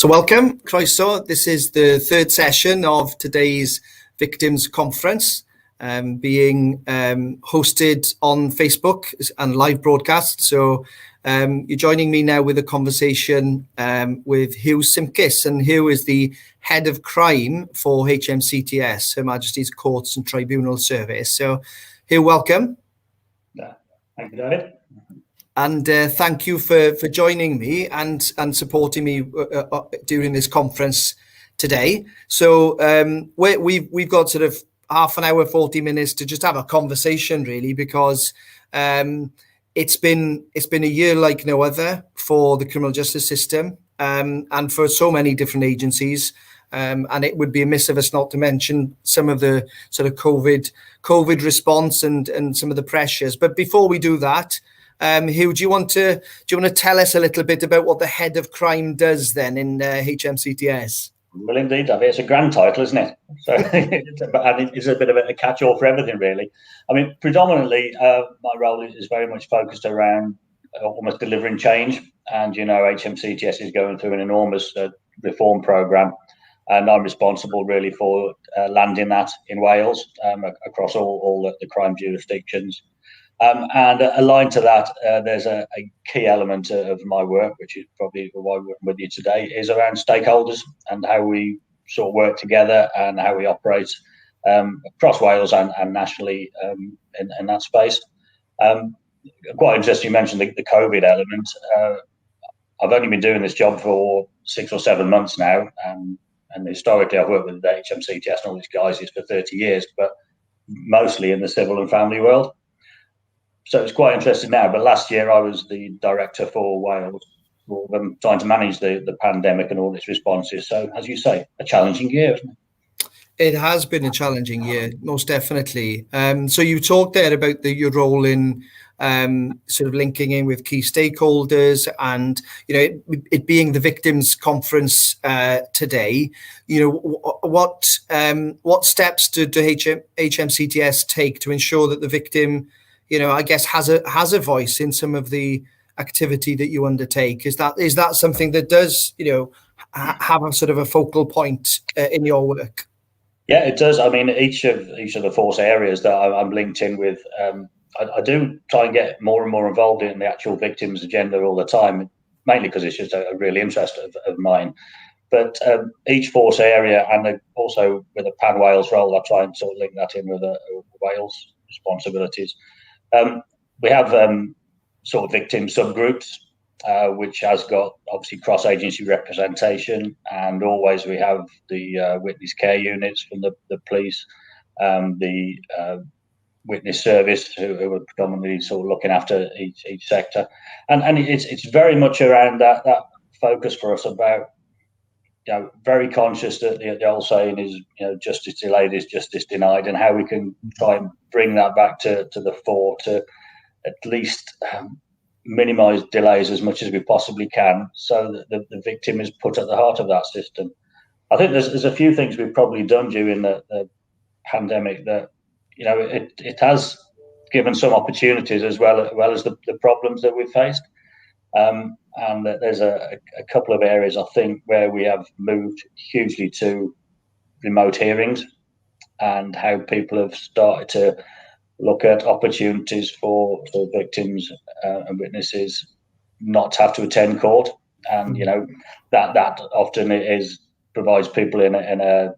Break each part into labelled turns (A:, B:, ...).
A: So welcome, croeso. This is the third session of today's Victims Conference, being hosted on Facebook and live broadcast. So you're joining me now with a conversation with Hugh Simkiss, and Hugh is the Head of Crime for HMCTS, Her Majesty's Courts and Tribunal Service. So Hugh, welcome.
B: Thank you, David.
A: And thank you for joining me and supporting me during this conference today. So we've got sort of half an hour, 40 minutes to just have a conversation, really, because it's been a year like no other for the criminal justice system and for so many different agencies. And it would be amiss of us not to mention some of the sort of COVID response and some of the pressures. But before we do that, Hugh, do you want to tell us a little bit about what the Head of Crime does then in HMCTS?
B: Well, indeed, David. It's a grand title, isn't it? So it's a bit of a catch-all for everything, really. I mean, predominantly, my role is very much focused around almost delivering change. And, you know, HMCTS is going through an enormous reform programme. And I'm responsible, really, for landing that in Wales across all the crime jurisdictions. And aligned to that, there's a key element of my work, which is probably why we're with you today, is around stakeholders and how we sort of work together and how we operate across Wales and nationally in that space. Quite interesting, you mentioned the COVID element. I've only been doing this job for 6 or 7 months now, and historically I've worked with the HMCTS and all these guys for 30 years, but mostly in the civil and family world. So it's quite interesting now, but last year I was the director for Wales, for them trying to manage the pandemic and all its responses. So, as you say, a challenging year, isn't it?
A: It has been a challenging year, most definitely. So you talked there about your role in sort of linking in with key stakeholders, and you know it being the Victims Conference today. You know what steps do HMCTS take to ensure that the victim, you know, I guess has a voice in some of the activity that you undertake? Is that something that does, you know, have a sort of a focal point in your work?
B: Yeah, it does. I mean, each of the force areas that I'm linked in with, I do try and get more and more involved in the actual victims agenda all the time, mainly because it's just a real interest of mine. But each force area, and also with a Pan Wales role, I try and sort of link that in with Wales responsibilities. We have sort of victim subgroups, which has got obviously cross-agency representation, and always we have the witness care units from the police, the witness service who are predominantly sort of looking after each sector, and it's very much around that focus for us about, you know, very conscious that the old saying is, you know, justice delayed is justice denied, and how we can try and bring that back to the fore to at least minimise delays as much as we possibly can, so that the victim is put at the heart of that system. I think there's a few things we've probably done during the pandemic that, you know, it has given some opportunities as well as the problems that we've faced. And there's a couple of areas, I think, where we have moved hugely to remote hearings, and how people have started to look at opportunities for victims and witnesses not to have to attend court. And, you know, that often provides people in a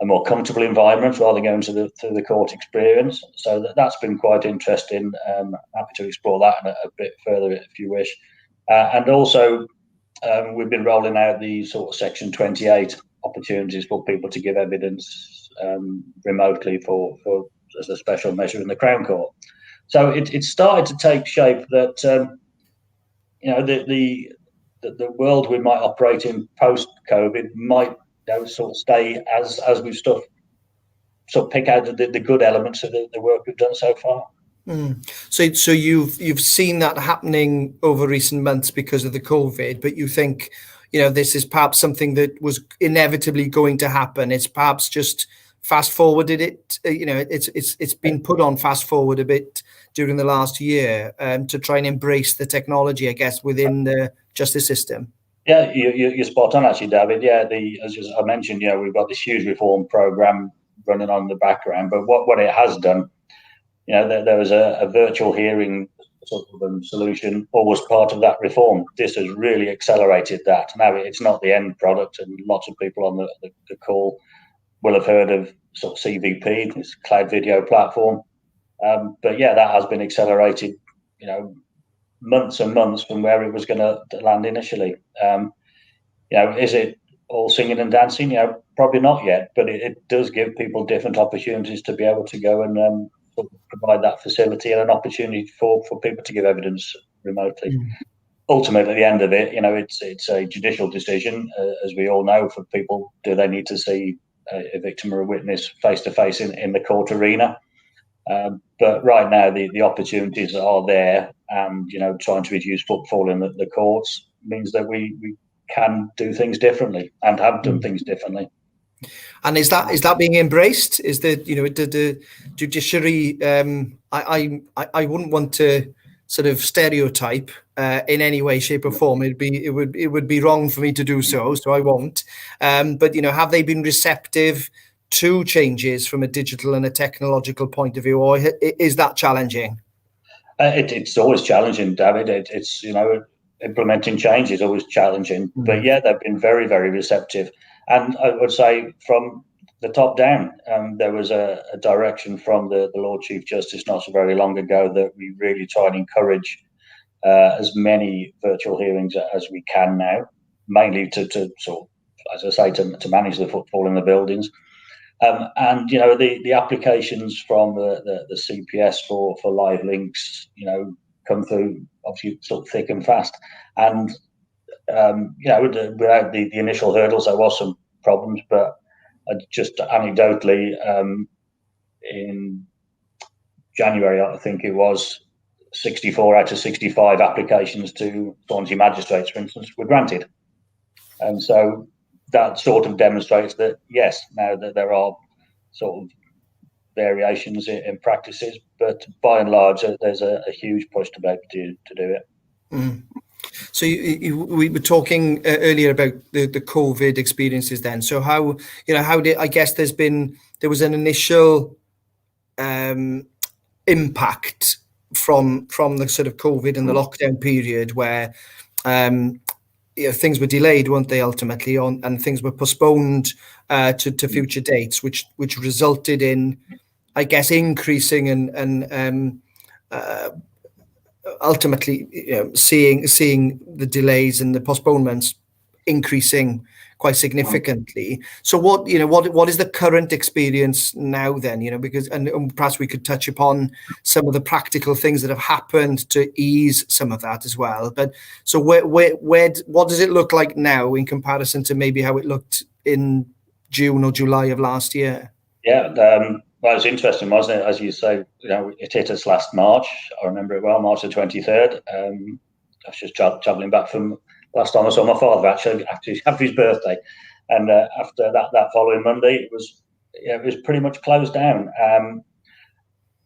B: more comfortable environment rather than going to the court experience. So that's been quite interesting. Happy to explore that a bit further if you wish. And also, we've been rolling out the sort of Section 28 opportunities for people to give evidence remotely for as a special measure in the Crown Court. So it started to take shape that you know, the world we might operate in post COVID might, you know, sort of stay as we've sort of pick out the good elements of the work we've done so far.
A: So you've seen that happening over recent months because of the COVID, but you think, you know, this is perhaps something that was inevitably going to happen. It's perhaps just fast forwarded it. You know, it's been put on fast forward a bit during the last year to try and embrace the technology, I guess, within the justice system.
B: Yeah, you're spot on, actually, David. Yeah, as I mentioned, we've got this huge reform program running on in the background. But what it has done, there was a virtual hearing sort of solution, or was part of that reform. This has really accelerated that. Now, it's not the end product, and lots of people on the call will have heard of sort of CVP, this cloud video platform. But yeah, that has been accelerated, months and months from where it was going to land initially. Is it all singing and dancing? Probably not yet, but it does give people different opportunities to be able to go and provide that facility and an opportunity for people to give evidence remotely. Ultimately, at the end of it, it's a judicial decision, as we all know, for people. Do they need to see a victim or a witness face to face in the court arena? But right now, the opportunities are there, and trying to reduce footfall in the courts means that we can do things differently and have done things differently.
A: And is that being embraced? Is the judiciary? I wouldn't want to sort of stereotype in any way, shape, or form. It would be wrong for me to do so. So I won't. But have they been receptive to changes from a digital and a technological point of view, or is that challenging?
B: It's always challenging, David. It's implementing change is always challenging. But yeah, they've been very, very receptive. And I would say from the top down, there was a direction from the Lord Chief Justice not so very long ago that we really try and encourage as many virtual hearings as we can now, mainly to sort of, as I say, to manage the footfall in the buildings. And the applications from the CPS for live links, come through obviously sort of thick and fast. And without the initial hurdles, there was some problems, but just anecdotally, in January, I think it was, 64 out of 65 applications to Swansea magistrates, for instance, were granted. And so that sort of demonstrates that, yes, now that there are sort of variations in practices, but by and large, there's a huge push to be able to do it.
A: So we were talking earlier about the COVID experiences then. So how did, I guess there was an initial impact from the sort of COVID and the lockdown period where things were delayed, weren't they, ultimately, and things were postponed to future dates, which resulted in, I guess, increasing and ultimately seeing the delays and the postponements increasing quite significantly. So what is the current experience now then? Because and perhaps we could touch upon some of the practical things that have happened to ease some of that as well. But so what does it look like now in comparison to maybe how it looked in June or July of last year?
B: Yeah, well, it's interesting, wasn't it? As you say, it hit us last March. I remember it well, March the 23rd. I was just travelling back from last time I saw my father, actually after his birthday, and after that following Monday, it was pretty much closed down.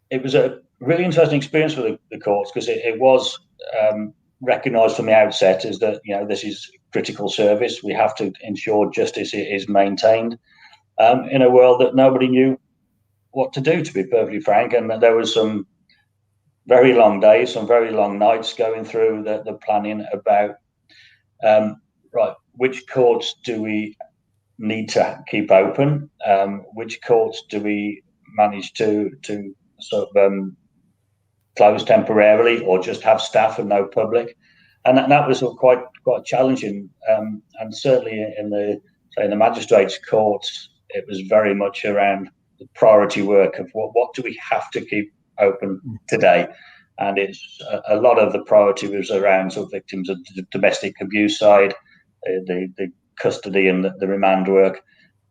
B: It was a really interesting experience for the courts, because it was recognised from the outset as that this is critical service. We have to ensure justice is maintained in a world that nobody knew what to do, to be perfectly frank. And there was some very long days, some very long nights going through the planning about which courts do we need to keep open, which courts do we manage to sort of close temporarily, or just have staff and no public. And that was quite challenging. And certainly in the magistrates' courts, it was very much around the priority work of what do we have to keep open today. And it's a lot of the priority was around sort of victims of the domestic abuse side, the custody and the remand work.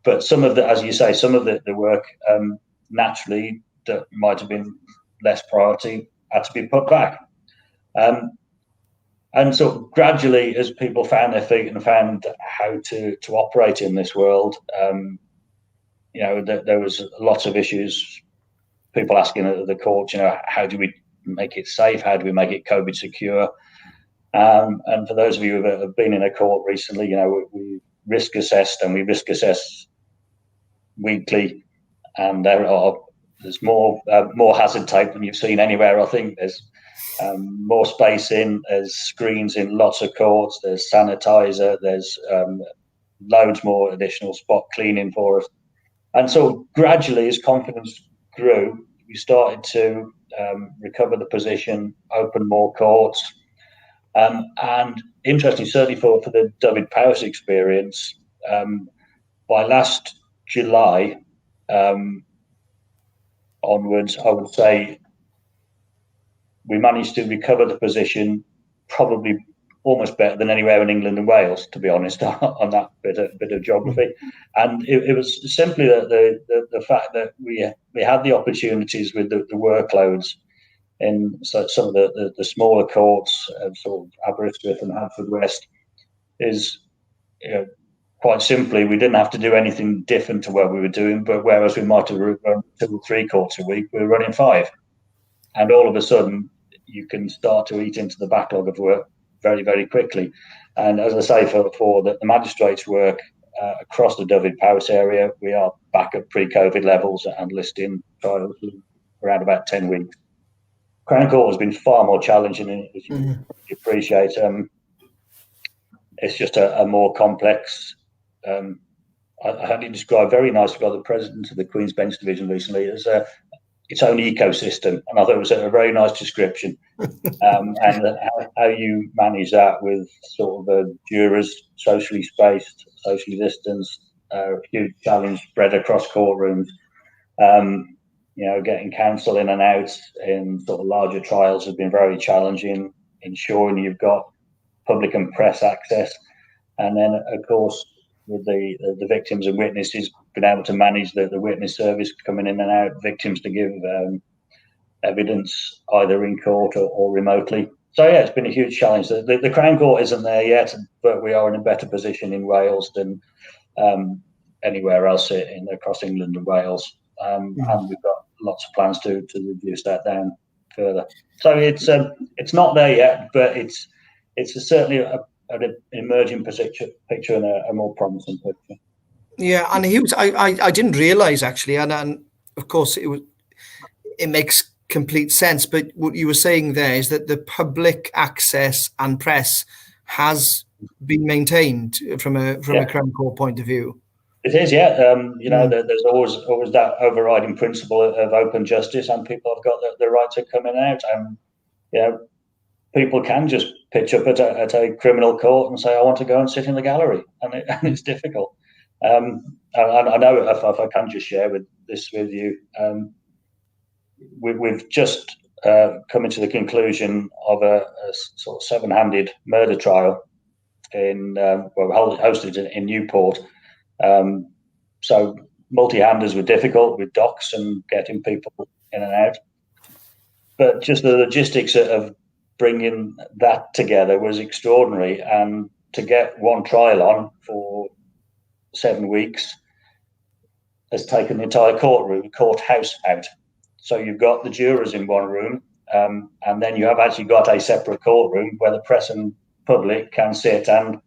B: But some of the, as you say, some of the work naturally that might have been less priority had to be put back. And so gradually, as people found their feet and found how to operate in this world, there was lots of issues. People asking the court, how do we make it safe? How do we make it COVID secure? And for those of you who have been in a court recently, we risk assessed, and we risk assess weekly, and there's more hazard tape than you've seen anywhere. I think there's more space there's screens in lots of courts, there's sanitizer, there's loads more additional spot cleaning for us. And so gradually, as confidence grew, we started to recover the position, open more courts. And interestingly, certainly for the Dyfed-Powys experience, by last July onwards, I would say we managed to recover the position probably almost better than anywhere in England and Wales, to be honest, on that bit of geography. And it was simply the fact that we had the opportunities with the workloads in some of the smaller courts, sort of Aberystwyth and Haverfordwest, is quite simply, we didn't have to do anything different to what we were doing, but whereas we might have run 2 or 3 courts a week, we were running 5. And all of a sudden, you can start to eat into the backlog of work very, very quickly. And as I say, for the magistrates' work across the Dyfed-Powys area, we are back at pre-COVID levels and listing trials around about 10 weeks. Crown Court has been far more challenging, as you appreciate. It's just a more complex. I had it described very nicely by the president of the Queen's Bench Division recently as its own ecosystem, and I thought it was a very nice description. And how you manage that with sort of jurors socially spaced, socially distanced, huge challenge spread across courtrooms. Getting counsel in and out in sort of larger trials has been very challenging. Ensuring you've got public and press access, and then of course with the victims and witnesses, been able to manage the witness service coming in and out, victims to give evidence either in court or remotely. So yeah, it's been a huge challenge. The Crown Court isn't there yet, but we are in a better position in Wales than anywhere else across England and Wales, and we've got lots of plans to reduce that down further. So it's not there yet, but it's certainly an emerging picture and a more promising picture.
A: Yeah, and Hugh, I didn't realise actually, and of course it makes complete sense. But what you were saying there is that the public access and press has been maintained from a Crown Court point of view.
B: It is, yeah. There's always that overriding principle of open justice, and people have got the right to come in and out. And people can just pitch up at a criminal court and say, "I want to go and sit in the gallery," and it's difficult. I know if I can just share with you, we've just come into the conclusion of a sort of 7-handed murder trial hosted in Newport. So multi-handers were difficult with docks and getting people in and out, but just the logistics of bringing that together was extraordinary. And to get one trial on for 7 weeks has taken the entire courthouse out. So you've got the jurors in one room, and then you have actually got a separate courtroom where the press and public can sit and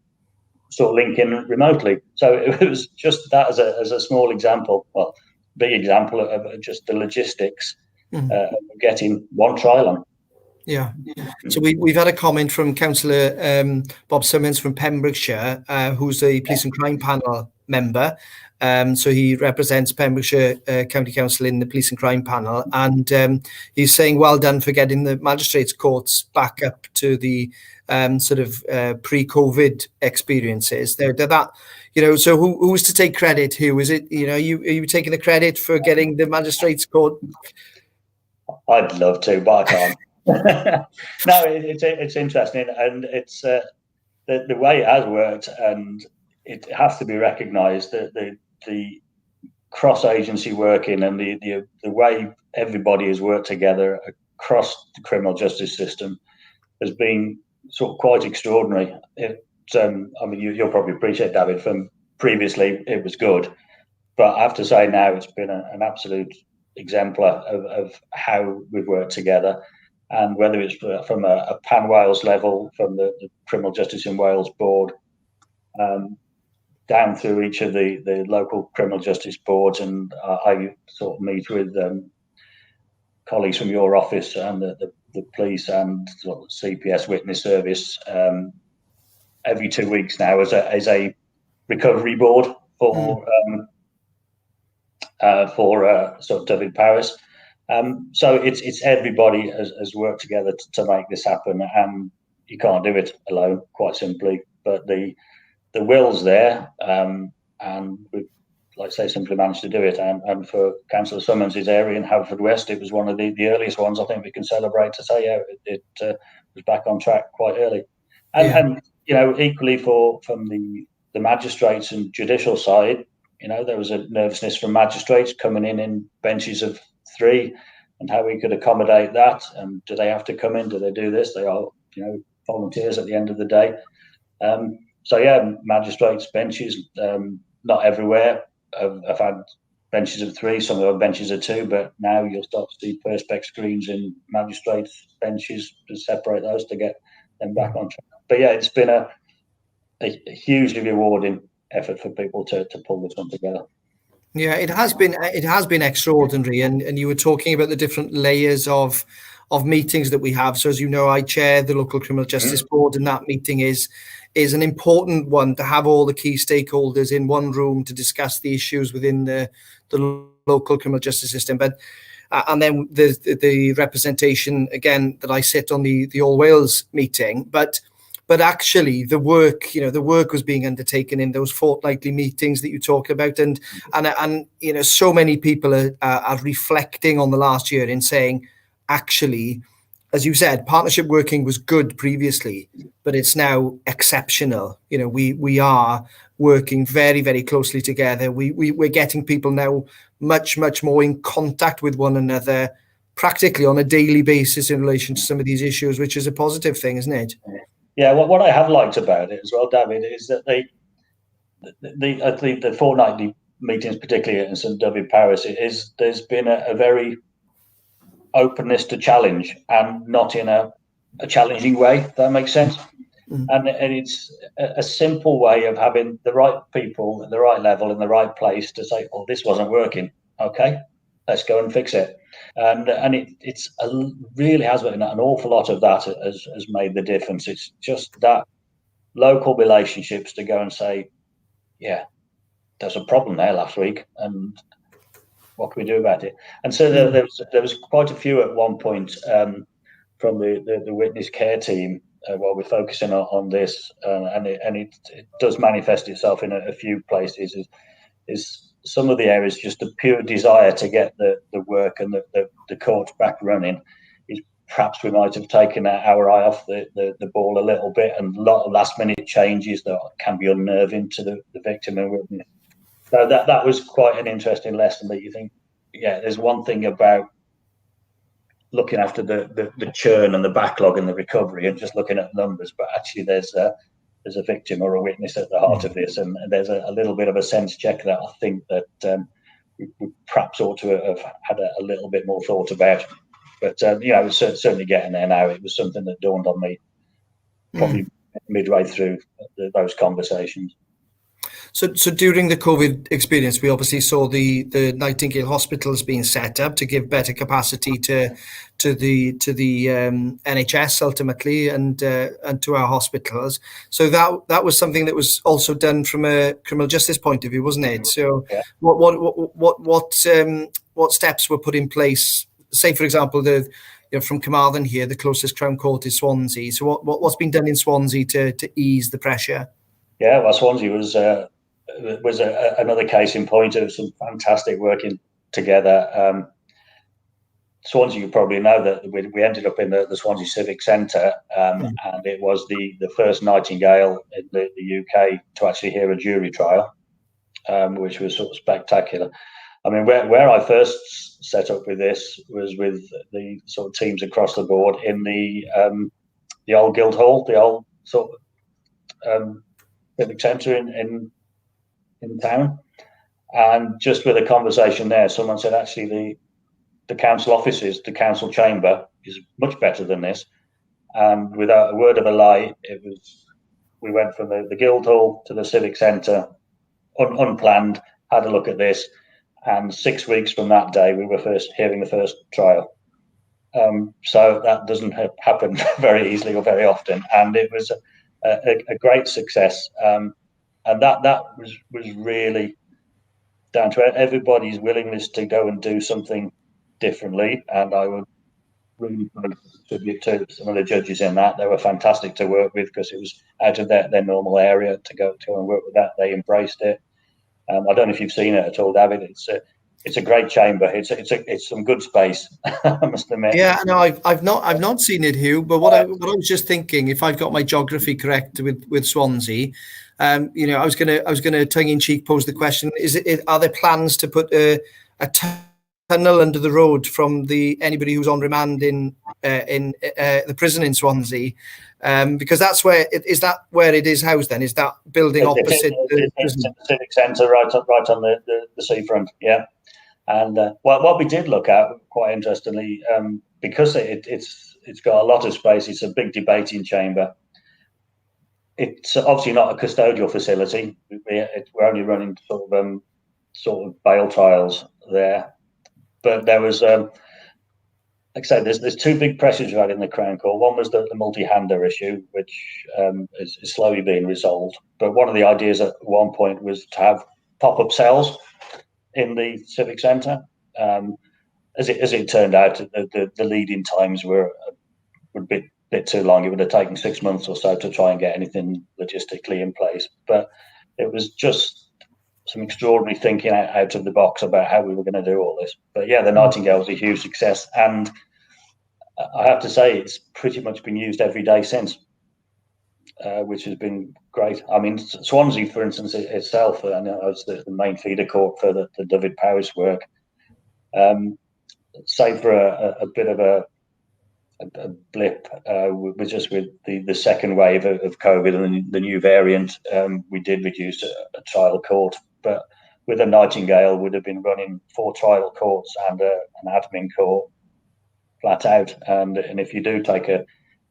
B: sort of link in remotely. So it was just that as a small example, well, big example of just the logistics of getting one trial on.
A: Yeah. So we've had a comment from Councillor Bob Simmons from Pembrokeshire, who's a Police and Crime Panel member. So he represents Pembrokeshire County Council in the Police and Crime Panel, and he's saying well done for getting the magistrates' courts back up to the sort of pre-COVID experiences. They're that, so who's to take credit? Who is it? Are you taking the credit for getting the magistrates' court?
B: I'd love to, but I can't. No, it's interesting, and it's the way it has worked, and it has to be recognised that the cross-agency working and the way everybody has worked together across the criminal justice system has been sort of quite extraordinary. You'll probably appreciate, David, from previously it was good, but I have to say now it's been an absolute exemplar of how we've worked together. and whether it's from a Pan Wales level, from the Criminal Justice in Wales Board, down through each of the local criminal justice boards, and I sort of meet with colleagues from your office and the police and sort of CPS witness service every 2 weeks now as a recovery board for sort of Dyfed-Powys. So it's everybody has worked together to make this happen, and you can't do it alone, quite simply. But the will's there, and we've, like I say, simply managed to do it. And for Councillor Summons's area in Haverfordwest, it was one of the earliest ones I think we can celebrate to say, yeah, it was back on track quite early. And you know, equally from the magistrates and judicial side, you know, there was a nervousness from magistrates coming in benches of 3, and how we could accommodate that. And do they have to come in? Do they do this? They are, you know, volunteers at the end of the day. So yeah, magistrates benches, not everywhere. I've had benches of 3, some have benches of 2, but now you'll start to see perspex screens in magistrates benches to separate those to get them back on track. But yeah, it's been a hugely rewarding effort for people to pull this one together.
A: Yeah, it has been extraordinary, and you were talking about the different layers of meetings that we have. So as you know, I chair the local criminal justice board, and that meeting is an important one to have all the key stakeholders in one room to discuss the issues within the local criminal justice system. But and then the representation again that I sit on the All Wales meeting, but actually the work was being undertaken in those fortnightly meetings that you talk about, and you know, so many people are reflecting on the last year and saying, actually, as you said, partnership working was good previously, but it's now exceptional. You know, we are working very, very closely together. We're getting people now much more in contact with one another, practically on a daily basis in relation to some of these issues, which is a positive thing, isn't it?
B: Yeah, what I have liked about it as well, David, is that the fortnightly meetings, particularly in St Dyfed-Powys, there's been a very openness to challenge, and not in a challenging way, if that makes sense. And it's a simple way of having the right people at the right level in the right place to say, oh, this wasn't working. Okay, let's go and fix it. And it's really has been an awful lot of that has made the difference. It's just that local relationships to go and say, yeah, there's a problem there last week, and what can we do about it? And so there was quite a few at one point from the witness care team while we're focusing on this, and it does manifest itself in a few places. Is some of the areas just a pure desire to get the work and the courts back running. Is perhaps we might have taken our eye off the ball a little bit, and a lot of last minute changes that can be unnerving to the victim and witness. So that was quite an interesting lesson, that you think, yeah, there's one thing about looking after the churn and the backlog and the recovery and just looking at numbers, but actually there's a victim or a witness at the heart of this, and there's a little bit of a sense check that I think that we perhaps ought to have had a little bit more thought about. But you know, it's certainly getting there now. It was something that dawned on me probably midway through those conversations.
A: So during the COVID experience, we obviously saw the Nightingale hospitals being set up to give better capacity to the NHS ultimately, and to our hospitals. So that was something that was also done from a criminal justice point of view, wasn't it? So yeah. What steps were put in place? Say, for example, from Carmarthen here, the closest Crown Court is Swansea. So what's been done in Swansea to ease the pressure?
B: Yeah, well, Swansea was another case in point of some fantastic working together. Swansea, you probably know that we ended up in the Swansea Civic Centre, and it was the first Nightingale in the UK to actually hear a jury trial, which was sort of spectacular. I mean, where I first set up with this was with the sort of teams across the board in the old Guildhall, the old sort of Civic Centre in town, and just with a conversation there, someone said, actually, the council offices, the council chamber is much better than this. And without a word of a lie, we went from the Guildhall to the Civic Centre, unplanned, had a look at this, and 6 weeks from that day, we were hearing the first trial. So that doesn't happen very easily or very often, and it was a great success. And that was really down to everybody's willingness to go and do something differently. And I would really tribute to some of the judges in that. They were fantastic to work with because it was out of their normal area to go and work with that. They embraced it. I don't know if you've seen it at all, David. It's a great chamber. It's some good space, I must admit.
A: Yeah, no, I've not seen it, Hugh. But what I was just thinking, if I've got my geography correct with Swansea, I was gonna tongue in cheek pose the question: are there plans to put a tunnel under the road from anybody who's on remand in the prison in Swansea? Because that's where is that where it is housed? Then is that building opposite the prison?
B: The Civic Centre, right on the seafront. Yeah. And what we did look at, quite interestingly, because it's got a lot of space, it's a big debating chamber. It's obviously not a custodial facility. We're only running sort of bail trials there. But there was, like I say, there's two big pressures right in the Crown Court. One was the multi-hander issue, which is slowly being resolved. But one of the ideas at one point was to have pop-up cells in the Civic Centre. As it turned out, the lead-in times were a bit too long. It would have taken 6 months or so to try and get anything logistically in place. But it was just some extraordinary thinking out of the box about how we were going to do all this. But yeah, the Nightingale was a huge success, and I have to say it's pretty much been used every day since, which has been great. I mean, Swansea, for instance, itself, I know it's the main feeder court for the Dyfed-Powys work. Save for a bit of a blip, with the second wave of COVID and the new variant, we did reduce a trial court. But with a Nightingale, would have been running 4 trial courts and an admin court flat out. And if you do take a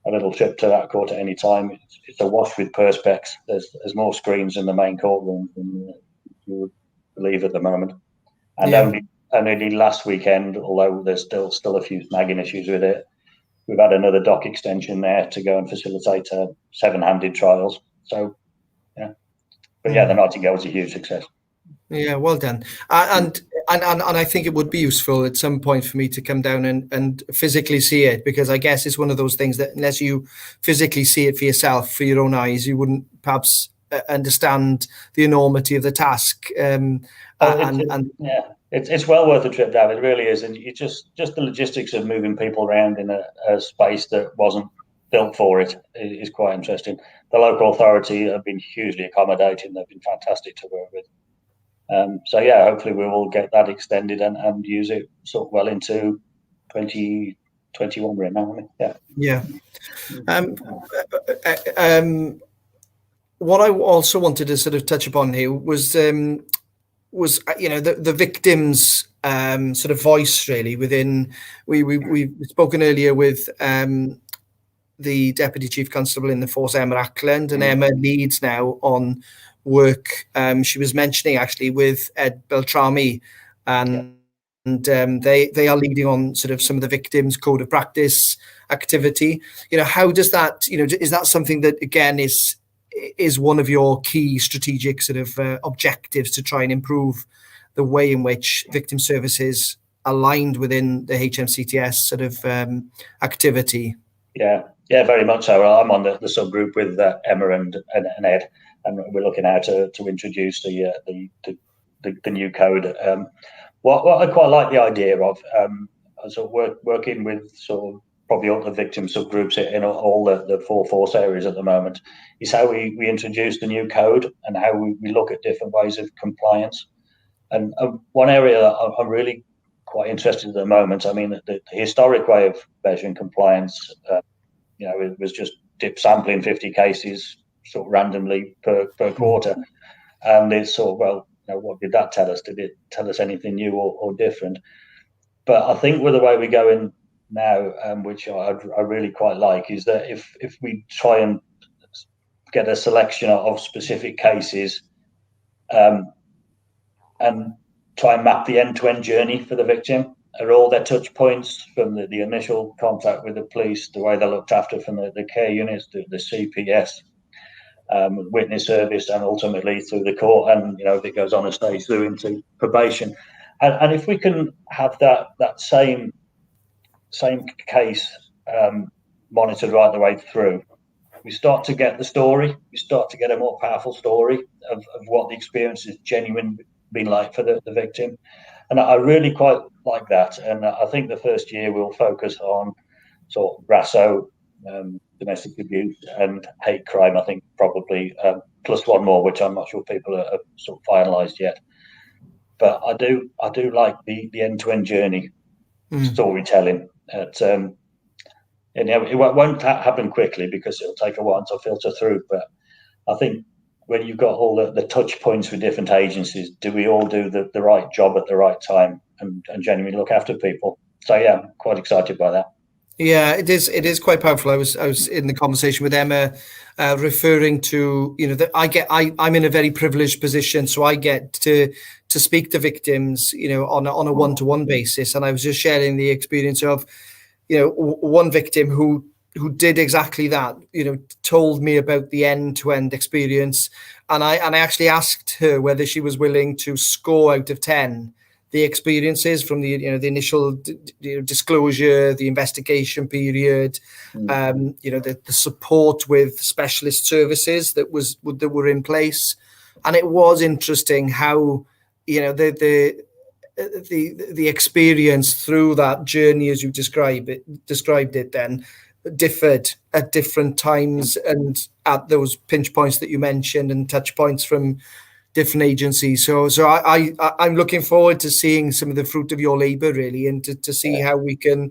B: little trip to that court at any time, it's awash with perspex. There's more screens in the main courtroom than you would believe at the moment. And only last weekend, although there's still a few snagging issues with it, we've had another dock extension there to go and facilitate 7-handed trials. So, yeah. But yeah, the Nightingale was a huge success.
A: Yeah, well done. And I think it would be useful at some point for me to come down and physically see it, because I guess it's one of those things that unless you physically see it for yourself, for your own eyes, you wouldn't perhaps understand the enormity of the task.
B: It's well worth a trip, David. It really is. And you just the logistics of moving people around in a space that wasn't built for it is quite interesting. The local authority have been hugely accommodating. They've been fantastic to work with. So yeah, hopefully we will get that extended and use it sort of well into 2021. We're in now, aren't we? Yeah.
A: What I also wanted to sort of touch upon here was the victims' sort of voice really within. We've spoken earlier with the Deputy Chief Constable in the force, Emma Ackland, and Emma leads now on work she was mentioning actually with Ed Beltrami, and they are leading on sort of some of the victims' code of practice activity. How does that, is that something that again is one of your key strategic sort of objectives to try and improve the way in which victim services aligned within the HMCTS sort of activity? Yeah,
B: very much so. I'm on the subgroup with Emma and Ed, and we're looking how to introduce the new code. What I quite like the idea of, sort of working with sort of probably all the victim subgroups in all the 4 force areas at the moment, is how we introduce the new code and how we look at different ways of compliance. And one area that I'm really quite interested in at the moment, I mean, the historic way of measuring compliance, it was just dip sampling 50 cases sort of randomly per quarter. And it's sort of, what did that tell us? Did it tell us anything new or different? But I think with the way we're going now, which I really quite like, is that if we try and get a selection of specific cases, and try and map the end-to-end journey for the victim, are all their touch points from the initial contact with the police, the way they're looked after from the care units, the CPS, witness service, and ultimately through the court, and if it goes on a stage through into probation. And if we can have that same case monitored right the way through, we start to get the story. We start to get a more powerful story of what the experience has genuinely been like for the victim. And I really quite like that. And I think the first year we'll focus on sort of RASO, domestic abuse, and hate crime. I think probably plus one more, which I'm not sure people are sort of finalised yet. But I do like the end-to-end journey storytelling. And it won't happen quickly because it'll take a while to filter through. But I think when you've got all the touch points with different agencies, do we all do the right job at the right time and genuinely look after people? So yeah, I'm quite excited by that.
A: Yeah, it is. It is quite powerful. I was in the conversation with Emma, referring to that I'm in a very privileged position, so I get to speak to victims, on a one-to-one basis, and I was just sharing the experience of, one victim who did exactly that. Told me about the end-to-end experience, and I actually asked her whether she was willing to score out of 10 the experiences from the initial disclosure, the investigation period, the support with specialist services that were in place. And it was interesting how the experience through that journey, as you described it then, differed at different times and at those pinch points that you mentioned and touch points from different agencies. So I'm looking forward to seeing some of the fruit of your labour, really, and to see how we can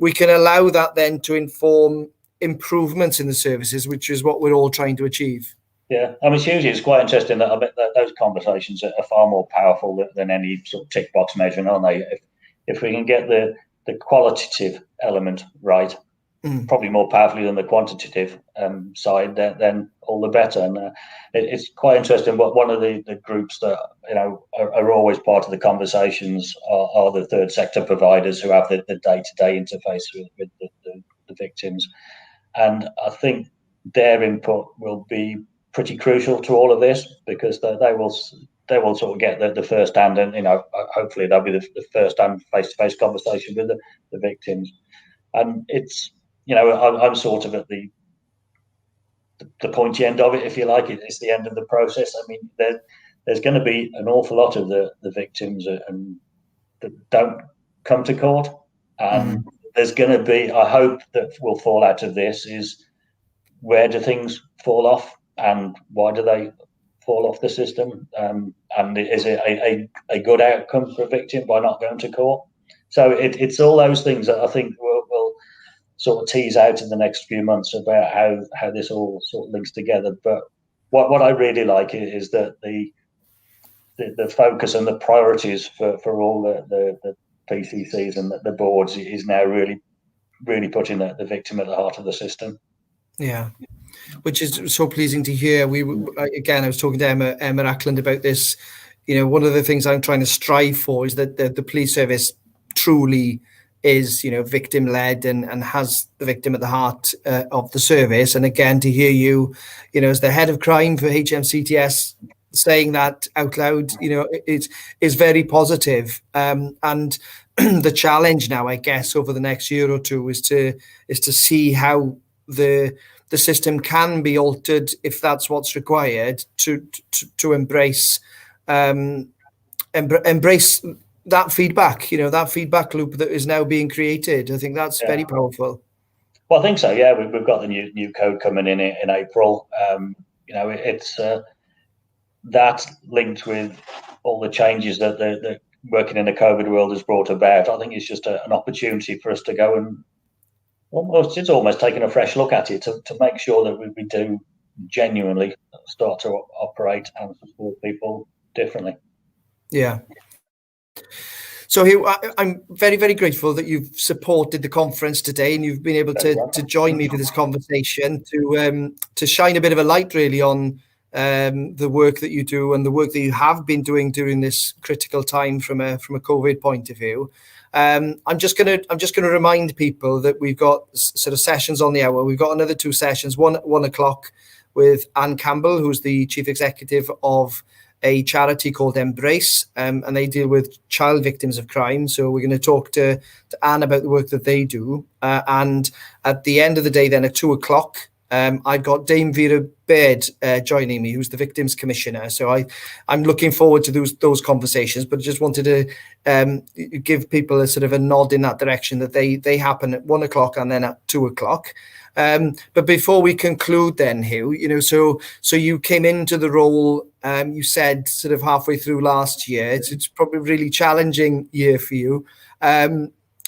A: allow that then to inform improvements in the services, which is what we're all trying to achieve.
B: Yeah, I mean, it's quite interesting that I bet that those conversations are far more powerful than any sort of tick box measurement, aren't they? If we can get the qualitative element right, probably more powerfully than the quantitative side, then all the better. And it's quite interesting. But one of the groups that are always part of the conversations are the third sector providers who have the day-to-day interface with the victims, and I think their input will be pretty crucial to all of this because they will sort of get the first hand, and hopefully they'll be the first hand face-to-face conversation with the victims. And it's I'm sort of at the pointy end of it, if you like. It's the end of the process. I mean, there's going to be an awful lot of the victims and that don't come to court, and there's going to be, I hope that will fall out of this is, where do things fall off and why do they fall off the system? And is it a good outcome for a victim by not going to court? So it's all those things that I think will sort of tease out in the next few months about how this all sort of links together. But what I really like is that the focus and the priorities for all the PCCs and the boards is now really putting the victim at the heart of the system.
A: Yeah, which is so pleasing to hear. I was talking to Emma Ackland about this. One of the things I'm trying to strive for is that the police service truly is victim led and has the victim at the heart of the service. And again, to hear you as the head of crime for HMCTS saying that out loud, it is very positive. And the challenge now, I guess, over the next year or two is to see how the system can be altered if that's what's required to embrace that feedback, that feedback loop that is now being created. I think that's very powerful.
B: Well, I think so. Yeah, we've got the new code coming in April. It's that linked with all the changes that the working in the COVID world has brought about. I think it's just an opportunity for us to go and it's almost taking a fresh look at it to make sure that we do genuinely start to operate and support people differently.
A: Yeah. So Hugh, I'm very, very grateful that you've supported the conference today and you've been able to join me for this conversation to shine a bit of a light really on the work that you do and the work that you have been doing during this critical time from a COVID point of view. I'm just gonna remind people that we've got sort of sessions on the hour. We've got another 2 sessions, one at 1 o'clock with Anne Campbell, who's the chief executive of a charity called Embrace, and they deal with child victims of crime. So we're going to talk to Anne about the work that they do. And at the end of the day, then at 2 o'clock, I've got Dame Vera Baird joining me, who's the Victims Commissioner. So I'm looking forward to those conversations, but I just wanted to give people a sort of a nod in that direction, that they happen at 1 o'clock and then at 2 o'clock. But before we conclude then, Hugh, so you came into the role, you said sort of halfway through last year. It's probably a really challenging year for you.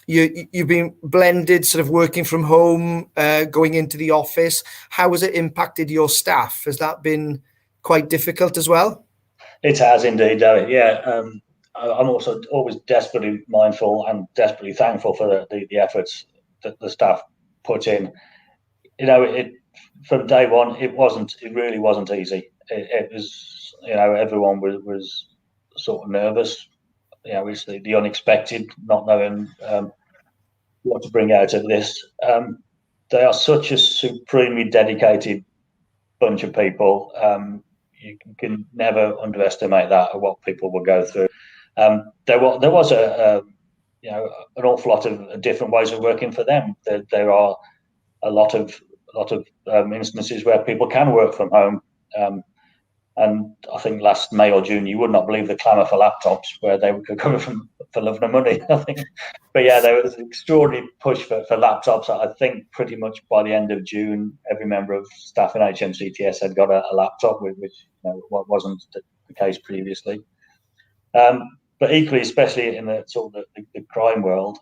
A: You've been blended, sort of working from home, going into the office. How has it impacted your staff? Has that been quite difficult as well?
B: It has indeed, David. Yeah. I'm also always desperately mindful and desperately thankful for the efforts that the staff put in. From day one, it really wasn't easy. It was, everyone was sort of nervous. It's the unexpected, not knowing what to bring out of this. They are such a supremely dedicated bunch of people. You can never underestimate that, or what people will go through. There was an awful lot of different ways of working for them. There are a lot of instances where people can work from home. And I think last May or June, you would not believe the clamour for laptops, where they could come for love nor money, I think. But yeah, there was an extraordinary push for laptops. I think pretty much by the end of June, every member of staff in HMCTS had got a laptop, which wasn't the case previously. But equally, especially in the sort of the crime world,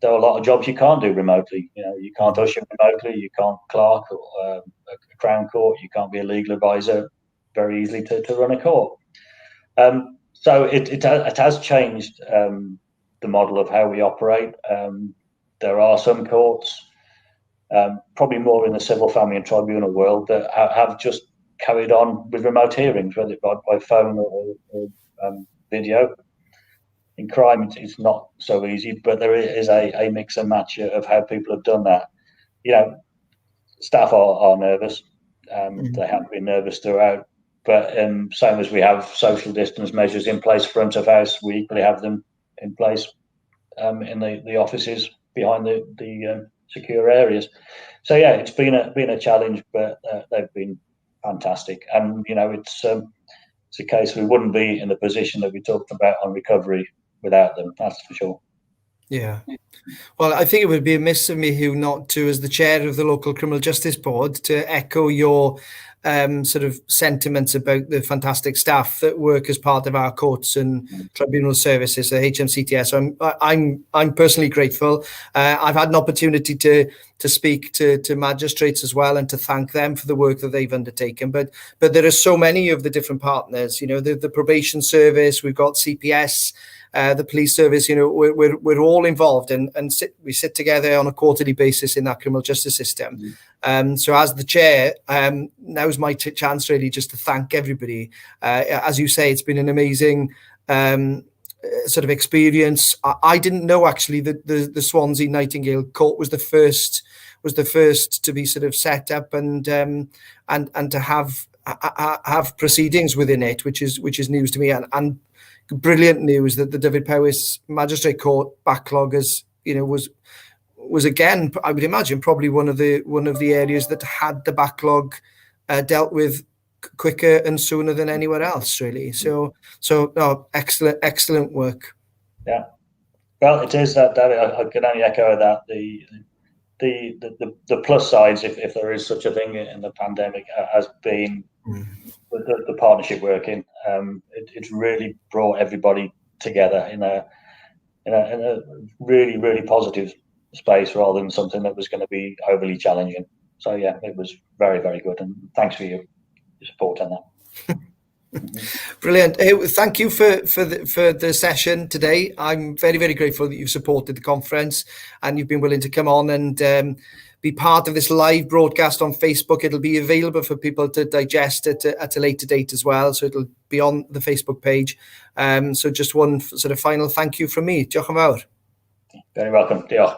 B: there are a lot of jobs you can't do remotely. You can't usher remotely, you can't clerk a Crown Court, you can't be a legal advisor very easily to run a court. So it has changed the model of how we operate. There are some courts, probably more in the civil, family and tribunal world, that have just carried on with remote hearings, whether by phone or video. In crime, it's not so easy, but there is a mix and match of how people have done that. Staff are nervous. They have been nervous throughout. But same as we have social distance measures in place front of house, we equally have them in place in the offices behind the secure areas. So yeah, it's been a challenge, but they've been fantastic. And it's a case we wouldn't be in the position that we talked about on recovery without them. That's for sure.
A: Yeah. Well, I think it would be amiss of me, Hugh, not to, as the chair of the local criminal justice board, to echo your sort of sentiments about the fantastic staff that work as part of our courts and tribunal services, the HMCTS. So I'm personally grateful. I've had an opportunity to speak to magistrates as well and to thank them for the work that they've undertaken. But there are so many of the different partners. The probation service, we've got CPS. The police service, we're all involved and we sit together on a quarterly basis in that criminal justice system. So as the chair, now's my chance really just to thank everybody. As you say, it's been an amazing sort of experience. I didn't know actually that the Swansea Nightingale Court was the first to be sort of set up and to have proceedings within it, which is news to me, and brilliant news that the Dyfed-Powys Magistrate Court backlog was again, I would imagine, probably one of the areas that had the backlog dealt with quicker and sooner than anywhere else, really. So excellent work.
B: Yeah, well, it is that, David. I can only echo that. The plus sides, if there is such a thing in the pandemic, has been the partnership working. It's really brought everybody together in a really, really positive space, rather than something that was going to be overly challenging. So yeah, it was very, very good, and thanks for your support on that.
A: Brilliant. Thank you for the session today. I'm very, very grateful that you've supported the conference and you've been willing to come on and be part of this live broadcast on Facebook. It'll be available for people to digest it at a later date as well. So it'll be on the Facebook page. So just one sort of final thank you from me. Diolch yn fawr.
B: Very welcome. Diolch.